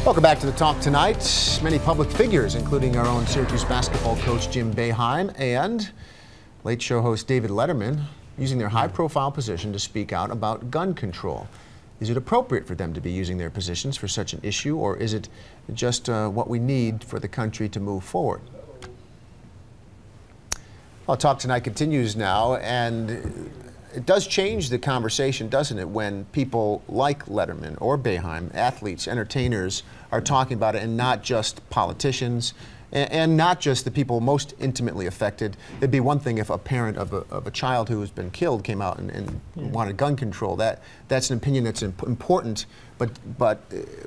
Welcome back to the Talk tonight. Many public figures, including our own Syracuse basketball coach Jim Boeheim and late show host David Letterman, using their high-profile position to speak out about gun control. Is it appropriate for them to be using their positions for such an issue, or is it just what we need for the country to move forward? Well, Talk Tonight continues now, and it does change the conversation, doesn't it, when people like Letterman or Boeheim, athletes, entertainers, are talking about it, and not just politicians, and not just the people most intimately affected. It'd be one thing if a parent of a child who has been killed came out and wanted gun control. That's an opinion that's important, but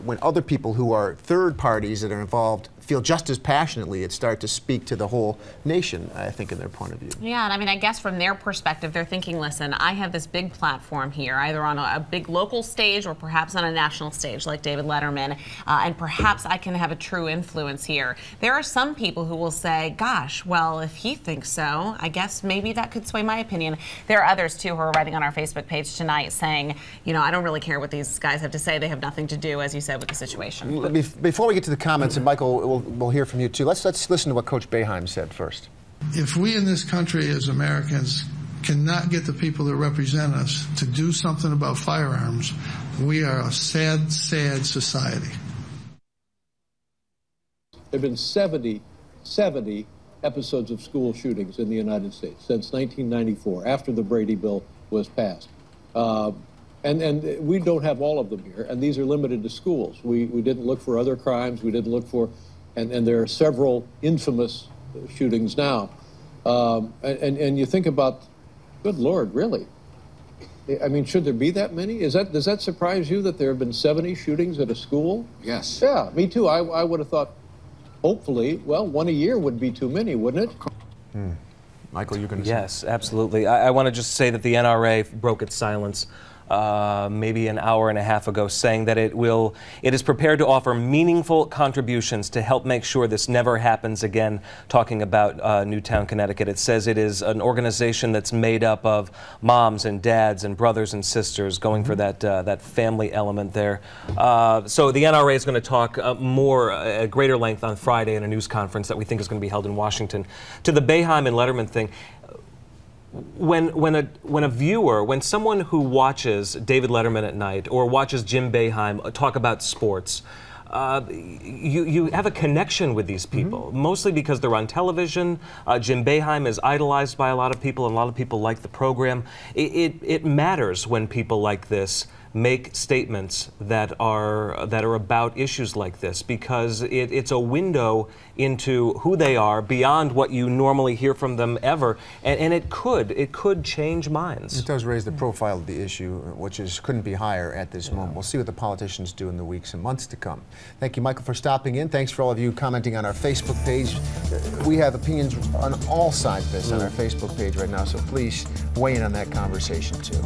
when other people who are third parties that are involved feel just as passionately, it starts to speak to the whole nation, I think, in their point of view. Yeah, and I mean, I guess from their perspective, they're thinking, listen, I have this big platform here, either on a big local stage or perhaps on a national stage like David Letterman, and perhaps I can have a true influence here. There are some people who will say, gosh, well, if he thinks so, I guess maybe that could sway my opinion. There are others, too, who are writing on our Facebook page tonight saying, you know, I don't really care what these guys have to say. They have nothing to do, as you said, with the situation. Before we get to the comments, and Michael, we'll hear from you too. Let's listen to what Coach Boeheim said first. If we in this country as Americans cannot get the people that represent us to do something about firearms, we are a sad, sad society. There have been 70 episodes of school shootings in the United States since 1994, after the Brady Bill was passed. And we don't have all of them here, and these are limited to schools. We didn't look for other crimes. We didn't look for, and there are several infamous shootings now. And you think about, good Lord, really? I mean, should there be that many? Does that surprise you that there have been 70 shootings at a school? Yes. Yeah, me too. I would have thought, hopefully, well, one a year would be too many, wouldn't it? Michael, you're going to say? Yes, absolutely. I want to just say that the NRA broke its silence maybe an hour and a half ago, saying that it is prepared to offer meaningful contributions to help make sure this never happens again, talking about Newtown, Connecticut. It says it is an organization that's made up of moms and dads and brothers and sisters, going for that family element there. So the NRA is going to talk at greater length on Friday in a news conference that we think is going to be held in Washington. To the Boeheim and Letterman thing, when someone who watches David Letterman at night or watches Jim Boeheim talk about sports, you have a connection with these people, mostly because they're on television. Jim Boeheim is idolized by a lot of people, and a lot of people like the program. It matters when people like this make statements that are about issues like this, because it's a window into who they are beyond what you normally hear from them ever, and it could change minds. It does raise the profile of the issue, which couldn't be higher at this moment. We'll see what the politicians do in the weeks and months to come. Thank you, Michael, for stopping in. Thanks for all of you commenting on our Facebook page. We have opinions on all sides of this on our Facebook page right now, so please weigh in on that conversation too.